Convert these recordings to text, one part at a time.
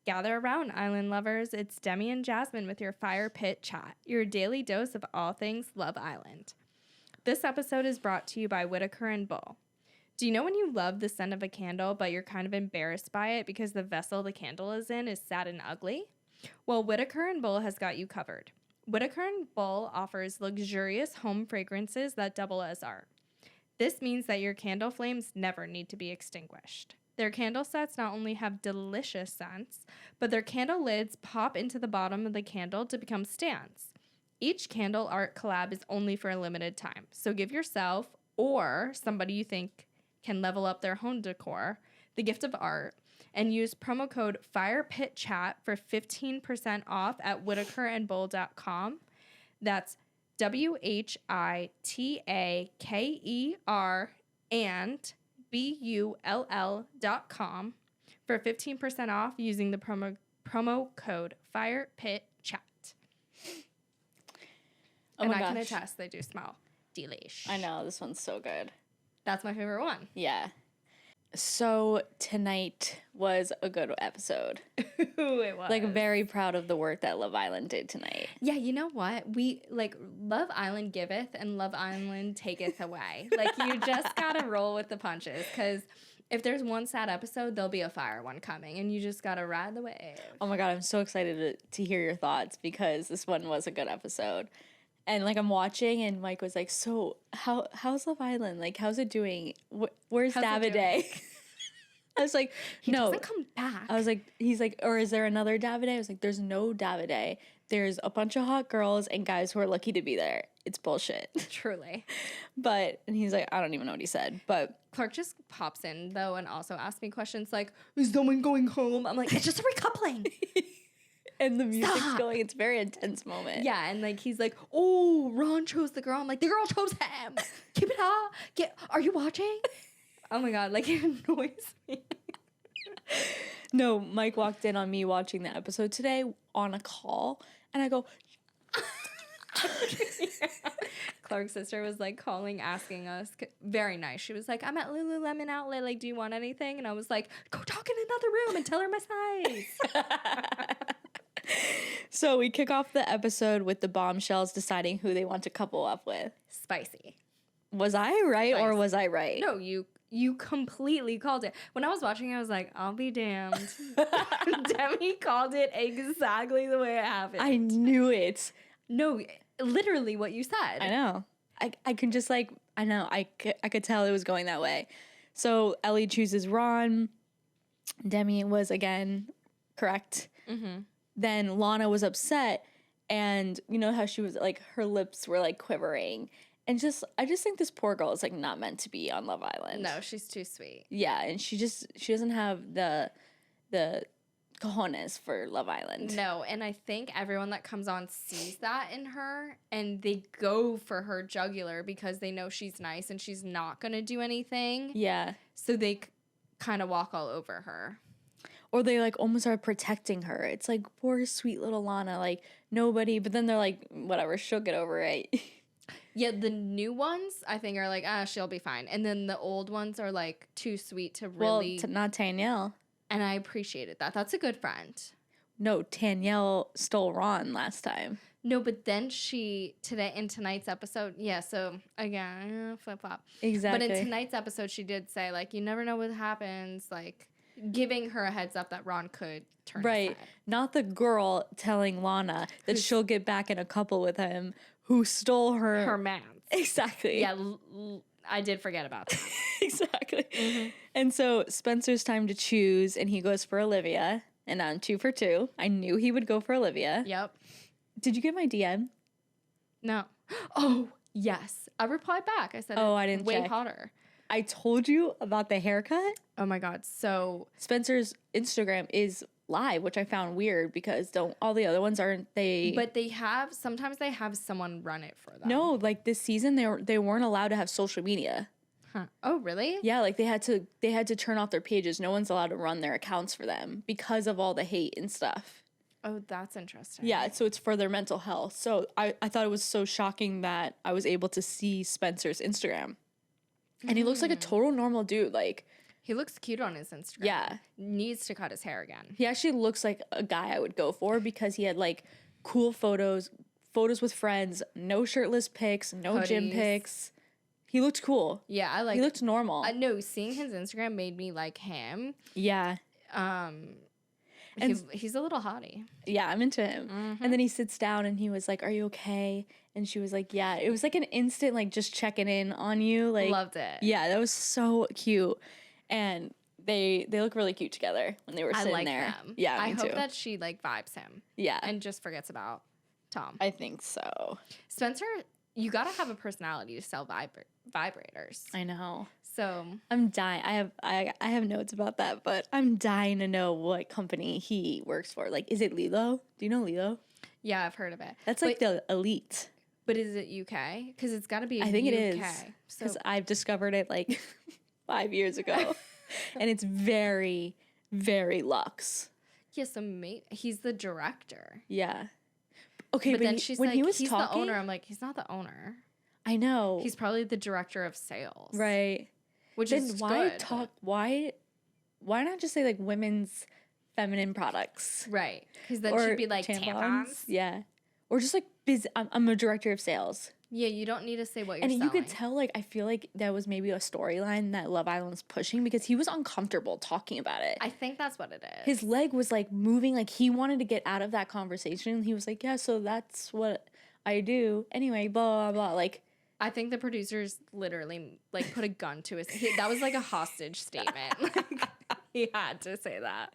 Gather around, island lovers. It's Demi and Jasmine with your Fire Pit Chat, your daily dose of all things Love Island. This episode is brought to you by Whitaker and Bull. Do you know when you love the scent of a candle, but you're kind of embarrassed by it because the vessel the candle is in is sad and ugly? Well, Whitaker and Bull has got you covered. Whitaker and Bull offers luxurious home fragrances that double as art. This means that your candle flames never need to be extinguished. Their candle sets not only have delicious scents, but their candle lids pop into the bottom of the candle to become stands. Each candle art collab is only for a limited time, so give yourself or somebody you think can level up their home decor the gift of art and use promo code FIREPITCHAT for 15% off at whitakerandbull.com. That's WHITAKER and BULL.com for 15% off using the promo code FIREPITCHAT. And I can attest, they do smell delish. I know, this one's so good. That's my favorite one. Yeah. So tonight was a good episode. Ooh, it was. Like, very proud of the work that Love Island did tonight. Yeah, you know what? We, like, Love Island giveth and Love Island taketh away. Like, you just gotta roll with the punches, because if there's one sad episode, there'll be a fire one coming, and you just gotta ride the wave. Oh my God, I'm so excited to hear your thoughts, because this one was a good episode. And, like, I'm watching, and Mike was like, so, how's Love Island? Like, how's it doing? Where's Davide? I was like, he doesn't come back. I was like, he's like, or is there another Davide? I was like, there's no Davide. There's a bunch of hot girls and guys who are lucky to be there. It's bullshit. Truly. And he's like, I don't even know what he said. But Clark just pops in, though, and also asks me questions like, is someone going home? I'm like, it's just a recoupling. And the music's going. It's a very intense moment. Yeah, and like he's like, oh, Ron chose the girl. I'm like, the girl chose him. Keep it up. Are you watching? Oh my God, like it annoys me. No, Mike walked in on me watching the episode today on a call, and I go, Clark's sister was like calling, asking us, very nice. She was like, I'm at Lululemon outlet. Like, do you want anything? And I was like, go talk in another room and tell her my size. So we kick off the episode with the bombshells deciding who they want to couple up with. Spicy. Was I right or was I right? No, you completely called it. When I was watching, I was like, I'll be damned. Demi called it exactly the way it happened. I knew it. No, literally what you said. I know. I can just like, I know. I could tell it was going that way. So Ellie chooses Ron. Demi was again correct. Mm-hmm. Then Lana was upset, and you know how she was like, her lips were like quivering, and I just think this poor girl is like not meant to be on Love Island. No, she's too sweet. Yeah, and she doesn't have the cojones for Love Island. No, and I think everyone that comes on sees that in her, and they go for her jugular because they know she's nice and she's not gonna do anything. Yeah, so they kind of walk all over her. Or they, like, almost are protecting her. It's like, poor, sweet little Lana. Like, nobody. But then they're like, whatever, she'll get over it. Yeah, the new ones, I think, are like, she'll be fine. And then the old ones are, like, too sweet to really... Well, not Tanyelle. And I appreciated that. That's a good friend. No, Tanyelle stole Ron last time. No, but then in tonight's episode, yeah, so, again, flip-flop. Exactly. But in tonight's episode, she did say, like, you never know what happens, like... giving her a heads up that Ron could turn right. aside. Not the girl telling Lana that she'll get back in a couple with him who stole her man. Exactly. Yeah, I did forget about that. Exactly. Mm-hmm. And so Spencer's time to choose, and he goes for Olivia, and I'm 2 for 2. I knew he would go for Olivia. Yep. Did you get my DM? No. Oh, yes. I replied back. I said, I didn't way check. Hotter. I told you about the haircut. Oh my God. So Spencer's Instagram is live, which I found weird because all the other ones aren't they? But sometimes they have someone run it for them. No, like this season they weren't allowed to have social media. Huh. Oh, really? Yeah, like they had to turn off their pages. No one's allowed to run their accounts for them because of all the hate and stuff. Oh, that's interesting. Yeah, so it's for their mental health. So I thought it was so shocking that I was able to see Spencer's Instagram. And he looks like a total normal dude. Like, He looks cute on his Instagram. Yeah. Needs to cut his hair again. He actually looks like a guy I would go for because he had like cool photos with friends, no shirtless pics, no gym Hoodies. pics. He looked cool. Yeah, I like. He looked normal. No, seeing his Instagram made me like him. Yeah. He's a little hottie. Yeah, I'm into him. Mm-hmm. And then he sits down and he was like, "Are you okay?" And she was like, "Yeah." It was like an instant like just checking in on you. Like, loved it. Yeah, that was so cute. And they look really cute together when they were sitting like there. them. Yeah, I me hope too. that she like vibes him. Yeah. And just forgets about Tom. I think so. Spencer, you gotta have a personality to sell vibrators. I know. So I'm dying. I have notes about that, but I'm dying to know what company he works for. Like, is it Lilo? Do you know Lilo? yeah, I've heard of it. That's like the elite. But is it UK? Because it's got to be. I think UK. it is. So Because I've discovered it like 5 years ago, and it's very, very luxe. yeah, so he's the director. Yeah. Okay, But then she's when like, he was he's talking, the owner. I'm like, he's not the owner. I know. He's probably the director of sales. right. Which Then is why good. talk? Why not just say like women's feminine products? Right. Because then Or she'd be like tampons. Yeah. Or just like I'm a director of sales. Yeah, you don't need to say what you're And selling. you could tell, like, I feel like that was maybe a storyline that Love Island's pushing because he was uncomfortable talking about it. I think that's what it is. His leg was like moving, like he wanted to get out of that conversation. He was like, yeah, so that's what I do. Anyway, blah, blah, blah. Like, I think the producers literally like put a gun to his. That was like a hostage statement. Like, he had to say that.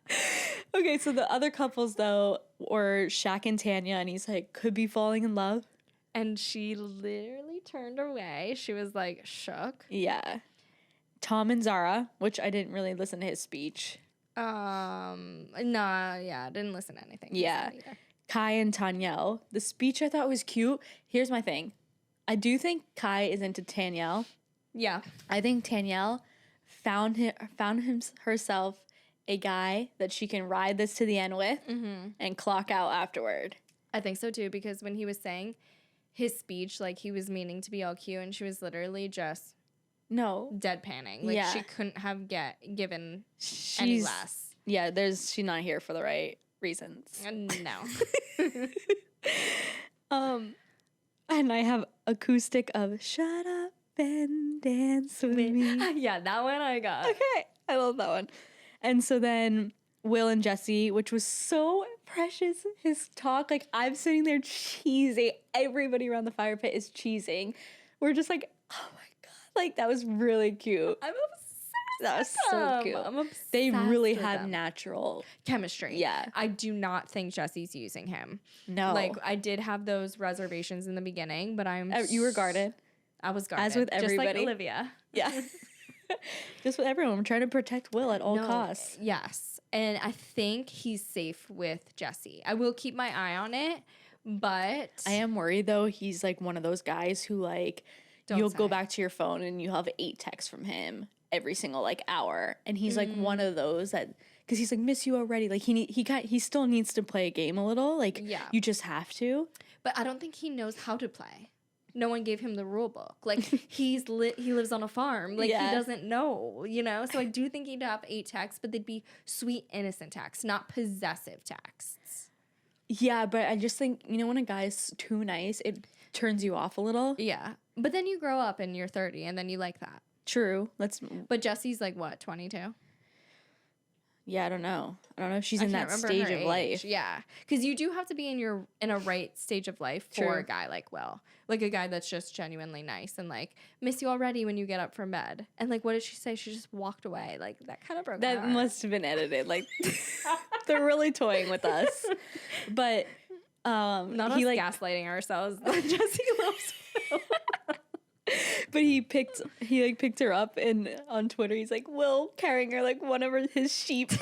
okay, so the other couples though were Shaq and Tanya, and he's like, could be falling in love. And she literally turned away. She was like shook. Yeah. Tom and Zara, which I didn't really listen to his speech. Nah, yeah, I didn't listen to anything. he Yeah. said either. Kai and Tanyelle. The speech I thought was cute. Here's my thing. I do think Kai is into Tanyelle. Yeah. I think Tanyelle found herself a guy that she can ride this to the end with and clock out afterward. I think so too, because when he was saying his speech, like he was meaning to be all cute, and she was literally just No. deadpanning. Like Yeah. she couldn't have given any She's less. Yeah, she's not here for the right reasons. No. And I have acoustic of Shut Up and Dance With Me. Yeah, that one I got. Okay, I love that one. And so then Will and Jesse, which was so precious, his talk, like I'm sitting there cheesing. Everybody around the fire pit is cheesing. We're just like, oh my God. Like that was really cute. I'm obsessed. That was so cute. I'm obsessed. They really with had them. natural chemistry. Yeah. I do not think Jesse's using him. No. Like I did have those reservations in the beginning, but You were guarded. I was guarded. As with Just like everybody. Olivia. Yeah. Just with everyone. We're trying to protect Will at all No, costs. Yes. And I think he's safe with Jesse. I will keep my eye on it, but I am worried though. He's like one of those guys who like Don't you'll go say. back to your phone and you have 8 texts from him every single like hour, and he's like one of those that because he's like miss you already. Like he still needs to play a game a little. Like Yeah. you just have to. But I don't think he knows how to play. No one gave him the rule book. Like he lives on a farm. Like Yeah. he doesn't know, you know? So I do think he'd have 8 texts, but they'd be sweet, innocent texts, not possessive texts. Yeah, but I just think when a guy's too nice, it turns you off a little. Yeah. But then you grow up and you're 30 and then you like that. True. But Jesse's like what, 22? Yeah, I don't know. I don't know if she's I in can't that remember stage her of age. life. Yeah. Because you do have to be in a right stage of life for True. a guy like Will. Like a guy that's just genuinely nice and like miss you already when you get up from bed. And like what did she say? She just walked away. Like that kind of broke my That heart. must have been edited. Like they're really toying with us. But Not us he like gaslighting ourselves. Jesse loves Will. but he picked her up and on Twitter he's like, Will carrying her like one of his sheep.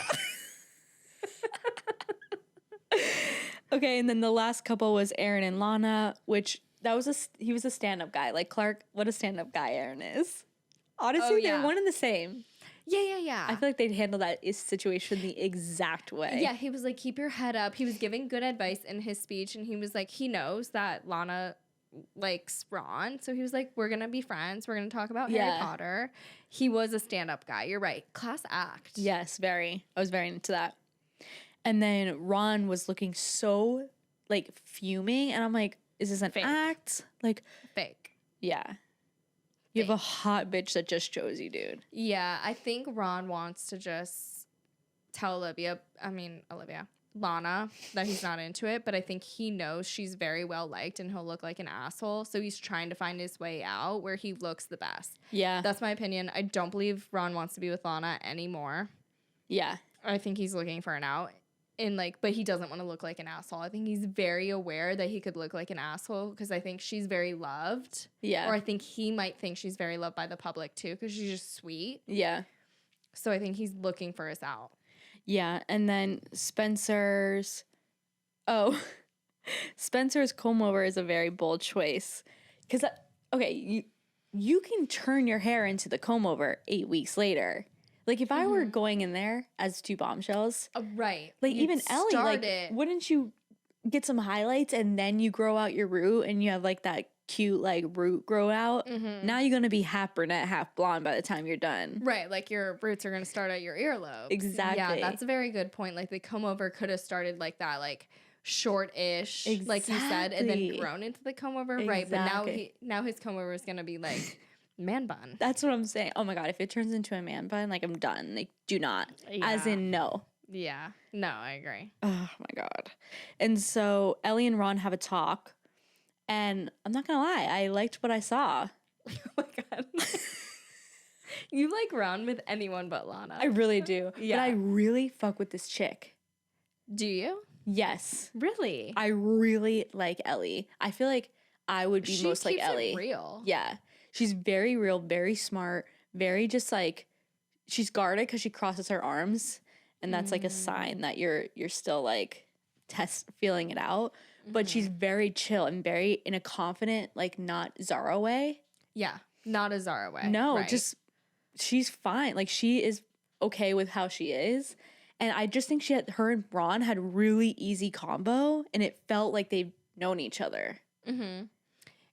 Okay, and then the last couple was Aaron and Lana, which he was a stand-up guy. Like Clark, what a stand-up guy Aaron is. Honestly, yeah. they're one and the same. Yeah. I feel like they'd handle that situation the exact way. Yeah, he was like, keep your head up. He was giving good advice in his speech, and he was like, he knows that Lana likes Ron. So he was like, we're going to be friends. We're going to talk about Harry Potter. He was a stand-up guy. You're right. Class act. Yes, very. I was very into that. And then Ron was looking so, like, fuming. And I'm like, is this an act? Like, fake. Yeah. You have a hot bitch that just chose you, dude. Yeah, I think Ron wants to just tell Lana, that he's not into it, but I think he knows she's very well liked and he'll look like an asshole. So he's trying to find his way out where he looks the best. Yeah. That's my opinion. I don't believe Ron wants to be with Lana anymore. Yeah. I think he's looking for an out. But he doesn't want to look like an asshole. I think he's very aware that he could look like an asshole because I think she's very loved. Yeah. Or I think he might think she's very loved by the public too because she's just sweet. Yeah. So I think he's looking for his out. Yeah. And then Spencer's comb over is a very bold choice. Because, okay, you can turn your hair into the comb over 8 weeks later. Like, if I were going in there as two bombshells. Right. Like, even Ellie, like, wouldn't you get some highlights and then you grow out your root and you have, like, that cute, like, root grow out? Mm-hmm. Now you're going to be half brunette, half blonde by the time you're done. Right. Like, your roots are going to start at your earlobes. Exactly. Yeah, that's a very good point. Like, the comb over could have started like that, like, short-ish, like you said, and then grown into the comb over. Exactly. Right. But now his comb over is going to be, like... man bun. That's what I'm saying. Oh my God, if it turns into a man bun, like, I'm done. Like, do not. Yeah. As in, no. Yeah. No, I agree. Oh my God. And so Ellie and Ron have a talk. And I'm not going to lie, I liked what I saw. Oh my God. You like Ron with anyone but Lana. I really do. Yeah. But I really fuck with this chick. Do you? Yes. Really? I really like Ellie. I feel like I would be most like Ellie. She's real. Yeah. She's very real, very smart, very just like, she's guarded because she crosses her arms. And that's like a sign that you're still like feeling it out. Mm-hmm. But she's very chill and very in a confident, like not Zara way. Yeah, not a Zara way. No, right. Just she's fine. Like she is okay with how she is. And I just think her and Ron had really easy combo. And it felt like they've known each other. Mm-hmm.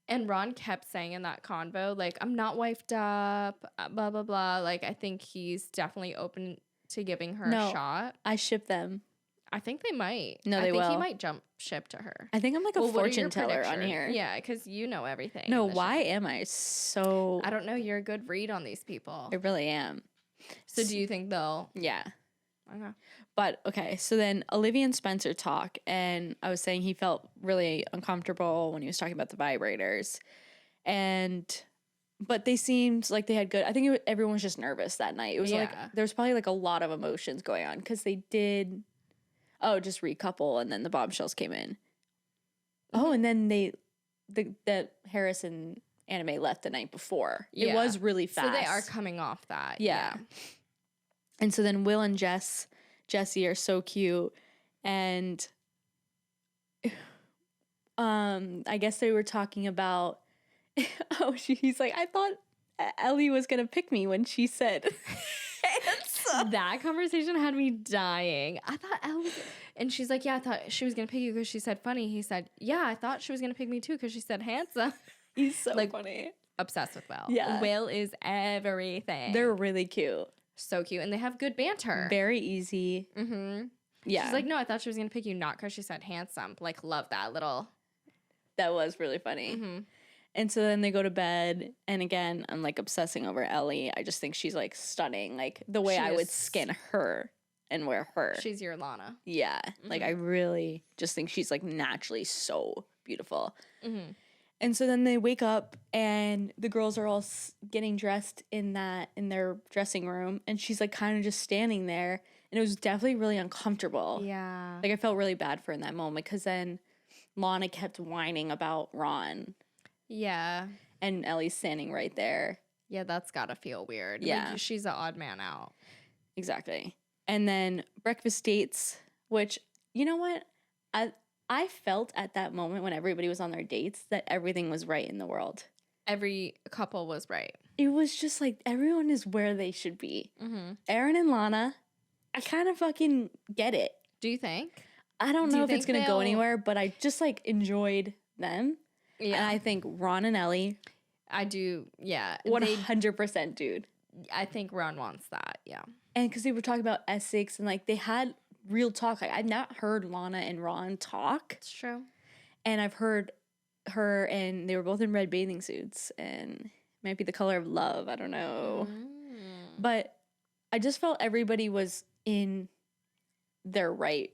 And Ron kept saying in that convo, like, I'm not wifed up, blah, blah, blah. Like, I think he's definitely open to giving her a shot. I ship them. I think they might. No, they will. I think he might jump ship to her. I think I'm like a fortune teller on here. Yeah, because you know everything. No, why am I so... I don't know. You're a good read on these people. I really am. So do you think they'll... Yeah. Okay. But, okay, so then Olivia and Spencer talk, and I was saying he felt really uncomfortable when he was talking about the vibrators. But they seemed like they had good... I think everyone was just nervous that night. It was like... There was probably like a lot of emotions going on, because they did... just recouple, and then the bombshells came in. Oh, and then the Harris and Anime left the night before. Yeah. It was really fast. So they are coming off that. Yeah. And so then Will and Jesse are so cute, and I guess they were talking about he's like, I thought Ellie was gonna pick me when she said that conversation had me dying. I thought Ellie, and she's like, yeah, I thought she was gonna pick you because she said funny. He said, yeah, I thought she was gonna pick me too because she said handsome. He's so funny. Obsessed with Will. Yeah. Will is everything. They're really cute. So cute. And they have good banter. Very easy. Mm-hmm. Yeah. She's like, no, I thought she was going to pick you, not because she said handsome. Like, love that little. That was really funny. Mm-hmm. And so then they go to bed. And again, I'm like obsessing over Ellie. I just think she's like stunning. Like the way I would skin her and wear her. She's your Lana. Yeah. Mm-hmm. Like I really just think she's like naturally so beautiful. Mm-hmm. And so then they wake up and the girls are all getting dressed in their dressing room. And she's like kind of just standing there. And it was definitely really uncomfortable. Yeah. Like I felt really bad for her in that moment because then Lana kept whining about Ron. Yeah. And Ellie's standing right there. Yeah, that's gotta feel weird. Yeah. Like, she's an odd man out. Exactly. And then breakfast dates, which, you know what? I felt at that moment when everybody was on their dates that everything was right in the world. Every couple was right. It was just like everyone is where they should be. Mm-hmm. Aaron and Lana, I kind of fucking get it. Do you think? I don't know if it's going to go anywhere, but I just like enjoyed them. And I think Ron and Ellie. I do, yeah. 100%, dude. I think Ron wants that, yeah. And because they were talking about Essex and like they had real talk. Like I've not heard Lana and Ron talk. It's true. And I've heard her and they were both in red bathing suits and might be the color of love. I don't know. But I just felt everybody was in their right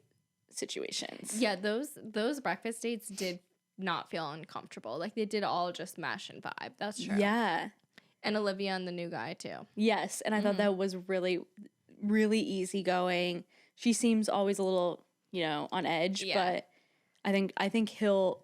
situations. Yeah, those breakfast dates did not feel uncomfortable. Like they did all just mesh and vibe. That's true. Yeah. And Olivia and the new guy too. Yes. And I thought that was really, really easygoing. She seems always a little, on edge, but I think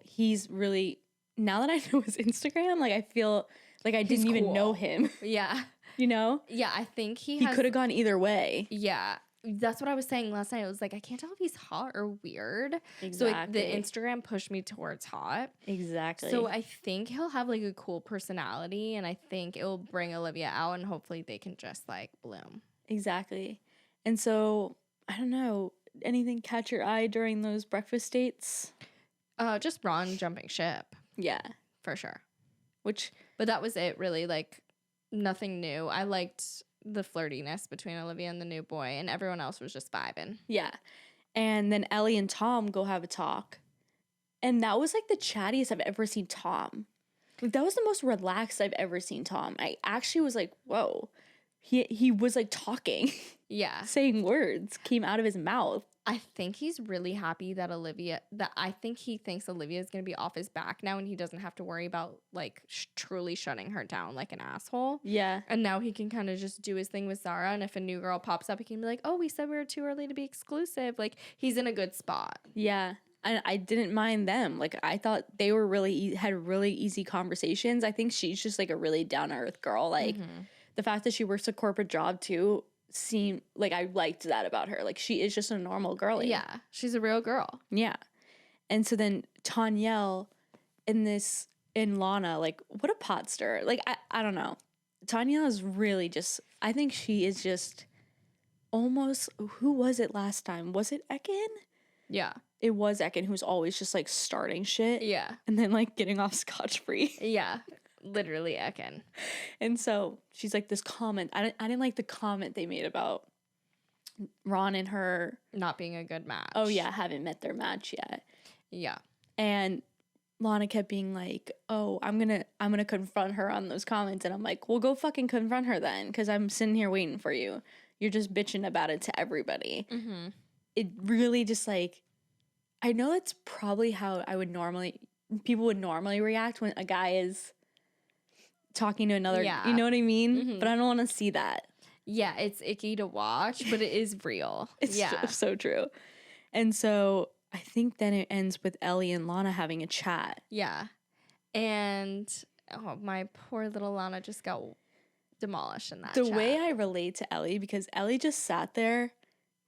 he's really, now that I know his Instagram, like I feel like I didn't even know him. Yeah. Yeah, I think he could have gone either way. Yeah. That's what I was saying last night. I was like, I can't tell if he's hot or weird. Exactly. So like, the Instagram pushed me towards hot. Exactly. So I think he'll have like a cool personality, and I think it will bring Olivia out, and hopefully they can just like bloom. Exactly. And so I don't know, anything catch your eye during those breakfast dates? Just Ron jumping ship. Yeah, for sure. But that was it, really. Like nothing new. I liked the flirtiness between Olivia and the new boy, and everyone else was just vibing. Yeah. And then Ellie and Tom go have a talk. And that was like the chattiest I've ever seen Tom. Like that was the most relaxed I've ever seen Tom. I actually was like, whoa. He was like talking. Yeah. Saying words came out of his mouth. I think he's really happy that I think he thinks Olivia is going to be off his back now, and he doesn't have to worry about like truly shutting her down like an asshole. Yeah. And now he can kind of just do his thing with Zara, and if a new girl pops up, he can be like, oh, we said we were too early to be exclusive. Like he's in a good spot. Yeah. And I didn't mind them. Like I thought they were had really easy conversations. I think she's just like a really down to earth girl. Like the fact that she works a corporate job too seemed like I liked that about her. Like she is just a normal girlie. Yeah, she's a real girl. Yeah. And so then Tanyelle in Lana, like what a pot stir. Like I don't know. Tanyelle is really just, I think she is just almost, who was it last time? Was it Ekin? Yeah. It was Ekin, who's always just like starting shit. Yeah. And then like getting off scotch-free. Yeah. Literally Ekin. And so she's like this comment. I didn't like the comment they made about Ron and her not being a good match. Oh yeah, haven't met their match yet. Yeah. And Lana kept being like, "Oh, I'm gonna confront her on those comments." And I'm like, "Well, go fucking confront her then, because I'm sitting here waiting for you. You're just bitching about it to everybody." Mm-hmm. It really just like, I know it's probably how people would normally react when a guy is talking to another. Yeah. You know what I mean? Mm-hmm. But I don't want to see that. Yeah, it's icky to watch, but it is real. It's so true. And so I think then it ends with Ellie and Lana having a chat. Yeah. And my poor little Lana just got demolished in that chat. The way I relate to Ellie, because Ellie just sat there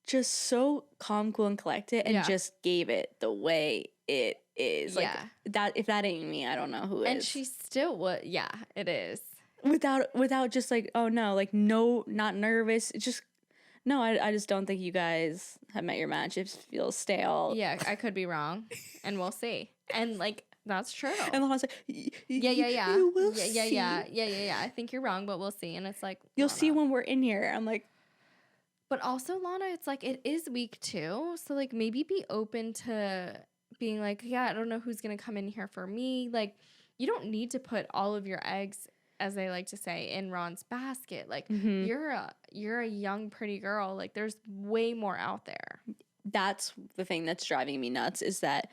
just so calm, cool, and collected and just gave it the way it is. Like that, if that ain't me, I don't know who is. And she still would. Yeah, it is. Without just like, oh no, like no, not nervous. It's just, no, I just don't think you guys have met your match. It feels stale. Yeah, I could be wrong, and we'll see. And like, that's true. And Lana's like, yeah. You will see. Yeah. I think you're wrong, but we'll see. And it's like, you'll see when we're in here. I'm like, but also Lana, it's like, it is week 2, so like maybe be open to being like, yeah, I don't know who's gonna come in here for me. Like, you don't need to put all of your eggs, as they like to say, in Ron's basket. Like, you're a young, pretty girl. Like, there's way more out there. That's the thing that's driving me nuts, is that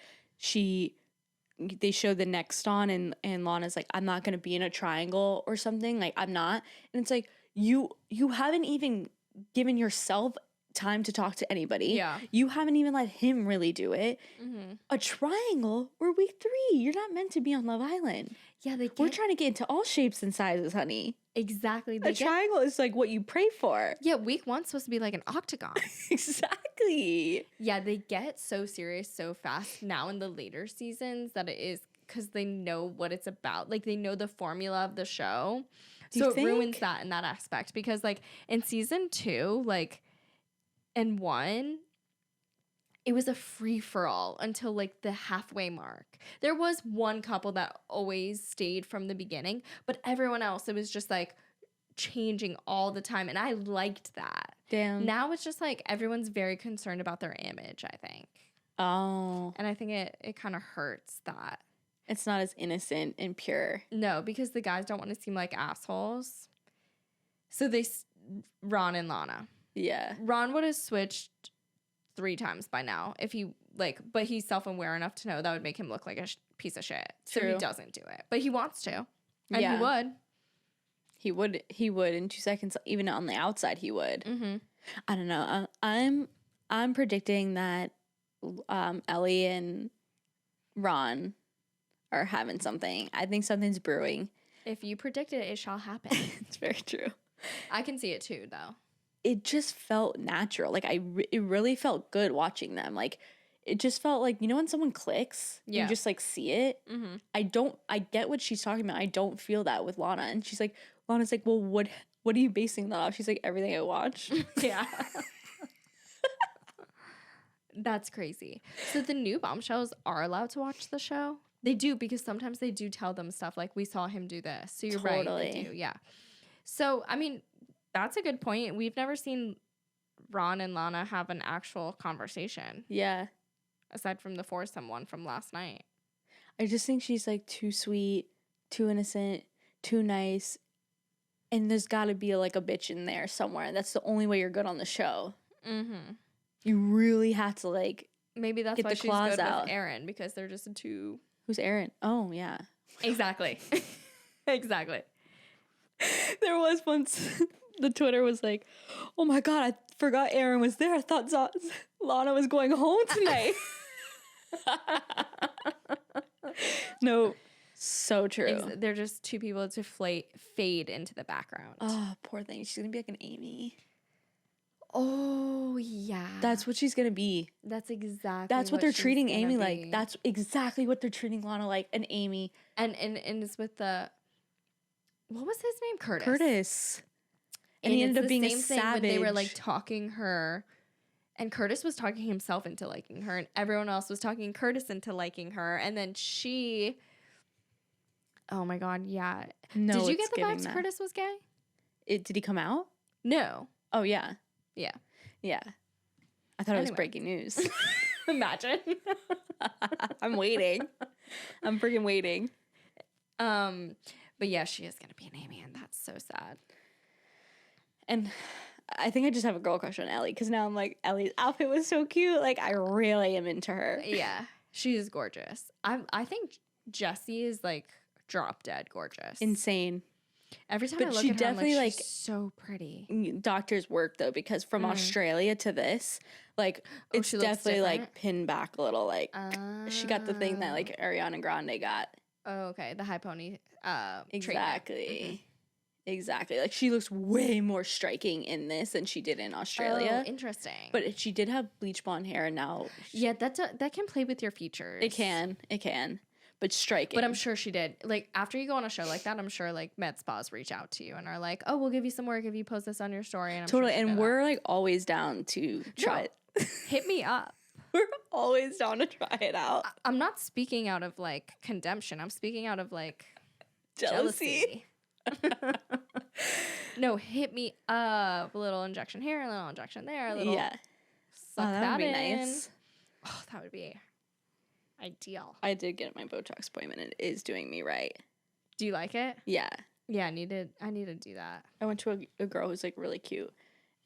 they showed the next on and Lana's like, I'm not gonna be in a triangle or something. Like, I'm not. And it's like, you haven't even given yourself time to talk to anybody. Yeah. You haven't even let him really do it. Mm-hmm. A triangle? We're week 3. You're not meant to be on Love Island. Yeah, we're trying to get into all shapes and sizes, honey. Exactly. A triangle is like what you pray for. Yeah, week 1's supposed to be like an octagon. Exactly. Yeah, they get so serious so fast now in the later seasons that it is because they know what it's about. Like, they know the formula of the show. So it ruins that in that aspect. Because, like, in season 2, like, in 1, it was a free-for-all until like the halfway mark. There was one couple that always stayed from the beginning, but everyone else, it was just like changing all the time, and I liked that. Damn. Now it's just like everyone's very concerned about their image, I think. Oh. And I think it kind of hurts that. It's not as innocent and pure. No, because the guys don't want to seem like assholes. So Ron and Lana. Yeah. Ron would have switched 3 times by now if he but he's self-aware enough to know that would make him look like a piece of shit. So True. he doesn't do it, but he wants to, and Yeah. he would. He would in 2 seconds. Even on the outside, he would. Mm-hmm. I don't know. I'm predicting that Ellie and Ron are having something. I think something's brewing. If you predict it, it shall happen. It's very true. I can see it too, though. It just felt natural. Like it really felt good watching them. Like it just felt like, you know, when someone clicks, Yeah. you just like see it. Mm-hmm. I get what she's talking about. I don't feel that with Lana. And she's like, Lana's like, well, what are you basing that off? She's like, everything I watch. Yeah. That's crazy. So the new bombshells are allowed to watch the show? They do, because sometimes they do tell them stuff like, we saw him do this. So you're right. They do, yeah. So, I mean, that's a good point. We've never seen Ron and Lana have an actual conversation. Yeah. Aside from the foursome one from last night. I just think she's like too sweet, too innocent, too nice. And there's got to be like a bitch in there somewhere. That's the only way you're good on the show. Mm-hmm. You really have to like maybe that's get why the she's claws good out. with Aaron, because they're just two. Who's Aaron? Oh, yeah. Exactly. Exactly. There was once the Twitter was like, oh my God, I forgot Aaron was there. I thought Lana was going home tonight. No, so true. They're just two people to fade into the background. Oh, poor thing. She's going to be like an Amy. Oh, yeah. That's what she's going to be. That's exactly That's what they're she's treating gonna Amy be. like. That's exactly what they're treating Lana like, an Amy. And it's with the, what was his name? Curtis. And he ended up being a same thing savage. when they were like talking her, and Curtis was talking himself into liking her, and everyone else was talking Curtis into liking her, and then she, oh my God, yeah. No, did you it's get the giving vibes that. Curtis was gay? Did he come out? No. Oh, yeah. Yeah. Yeah. I thought it was Anyway. breaking news. Imagine. I'm waiting. I'm freaking waiting. But yeah, she is gonna be an Amy, and that's so sad. And I think I just have a girl crush on Ellie, because now I'm like, Ellie's outfit was so cute. Like, I really am into her. Yeah, she is gorgeous. I think Jessie is like drop dead gorgeous. Insane. Every time But I look she at her, I'm definitely, like, like- she's so pretty. Doctor's work, though, because from Australia to this, like, it's she looks definitely, like, different? pinned back a little. Like, she got the thing that, like, Ariana Grande got. Oh, okay, the high pony. Treatment. Exactly. Exactly. Like, she looks way more striking in this than she did in Australia. Oh, interesting. But she did have bleach blonde hair, and now yeah, that can play with your features. it can. But striking. But I'm sure she did. Like, after you go on a show like that, I'm sure, like, med spas reach out to you and are like, oh, we'll give you some work if you post this on your story. And I'm totally. Sure she And did we're, like, always down to try it. that. Hit me up. We're always down to try it out. I'm not speaking out of, like, condemnation. I'm speaking out of, like, Jealousy. No, hit me up. A little injection here, a little injection there, a little Yeah. suck that that would be in. nice. Oh, that would be ideal. I did get my Botox appointment. It is doing me right. Do you like it? Yeah. Yeah, I need to do that. I went to a girl who's, like, really cute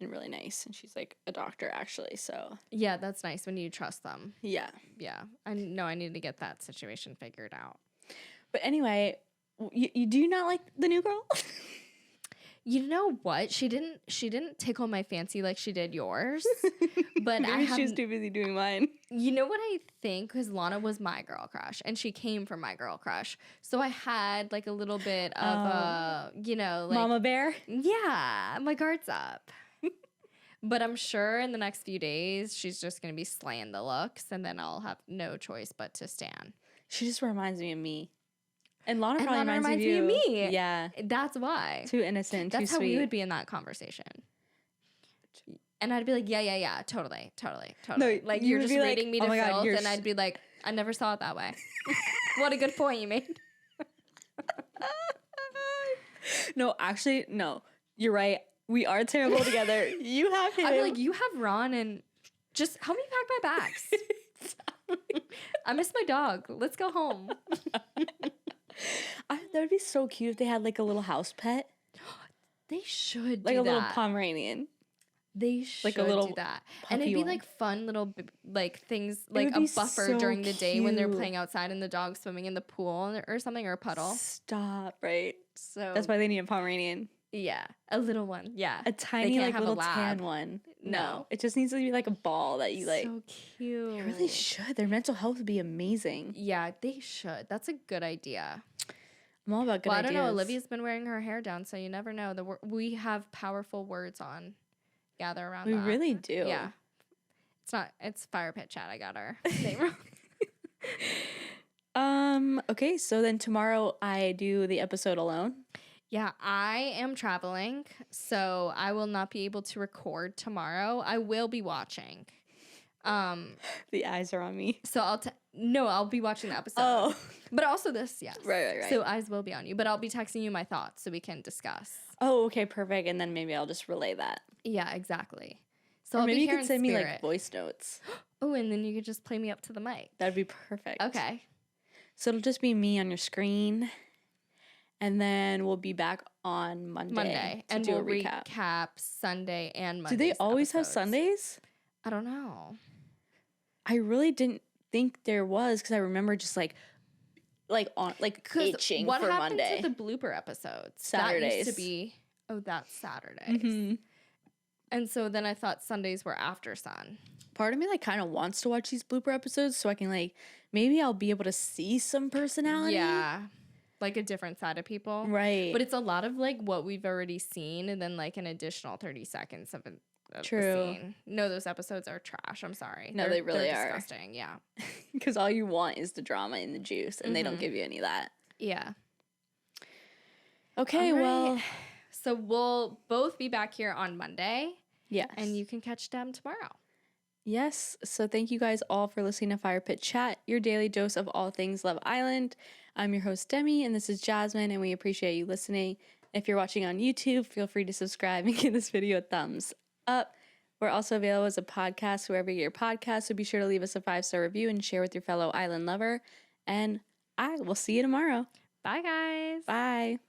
and really nice. And she's, like, a doctor, actually. So, Yeah, that's nice when you trust them. yeah. Yeah. I know I need to get that situation figured out. But anyway, you do not like the new girl? You know what? She didn't tickle my fancy like she did yours. But Maybe she was too busy doing mine. You know what I think? Because Lana was my girl crush, and she came from my girl crush. So I had like a little bit of like Mama Bear? yeah, my guard's up. But I'm sure in the next few days she's just gonna be slaying the looks, and then I'll have no choice but to stan. She just reminds me of me. And Lana And probably Lana reminds reminds me of me you. of me. Yeah. That's why. Too innocent, That's too how sweet. we would be in that conversation. And I'd be like, yeah, totally. No, Like, you you're would just be like, reading me "Oh to my God, filth, you're and I'd be like, I never saw it that way. What a good point you made. No, actually, no. You're right. We are terrible together. You have him. I'd be like, you have Ron, and just help me pack my bags. I miss my dog. Let's go home. That would be so cute if they had like a little house pet. They should Like do a little that. Pomeranian. They should Like a little do that. And it'd be one. like fun little like things, like would a be buffer so during the day when they're cute. playing outside and the dog's swimming in the pool or something, or a puddle. Stop, right? So That's why they need a Pomeranian. yeah, a little one. Yeah. A tiny, can't like, have a little lab. tan one. No. No. It just needs to be like a ball that you like. So cute. They really should. Their mental health would be amazing. Yeah, they should. That's a good idea. I'm all about good ideas. I don't know. Olivia's been wearing her hair down, so you never know. We have powerful words on Gather Around We That. really do. Yeah. It's Fire Pit Chat. I got her name wrong. Okay, so then tomorrow I do the episode alone. Yeah, I am traveling, so I will not be able to record tomorrow. I will be watching. The eyes are on me. So I'll be watching the episode. Oh. But also this, yes. Right. So eyes will be on you, but I'll be texting you my thoughts so we can discuss. Oh, okay, perfect. And then maybe I'll just relay that. Yeah, exactly. So Or I'll maybe be you here could in send me spirit. like voice notes. Oh, and then you could just play me up to the mic. That'd be perfect. Okay. So it'll just be me on your screen. And then we'll be back on Monday. And do we'll a recap. Sunday and Monday. Do they always have Sundays? I don't know. I really didn't think there was because I remember just like itching what for happened Monday. to the blooper episodes? Saturdays. That used to be, that's Saturdays. Mm-hmm. And so then I thought Sundays were after Sun. Part of me like kind of wants to watch these blooper episodes so I can like maybe I'll be able to see some personality. Yeah. Like a different side of people. Right. But it's a lot of like what we've already seen and then like an additional 30 seconds of True. the scene. No, those episodes are trash. I'm sorry. No, they really are. Disgusting. Yeah. Because all you want is the drama and the juice and they don't give you any of that. Yeah. Okay, well. So we'll both be back here on Monday. Yes. And you can catch them tomorrow. Yes. So thank you guys all for listening to Fire Pit Chat, your daily dose of all things Love Island. I'm your host, Demi, and this is Jasmine, and we appreciate you listening. If you're watching on YouTube, feel free to subscribe and give this video a thumbs up. We're also available as a podcast wherever you get your podcasts, so be sure to leave us a 5-star review and share with your fellow island lover. And I will see you tomorrow. Bye, guys. Bye.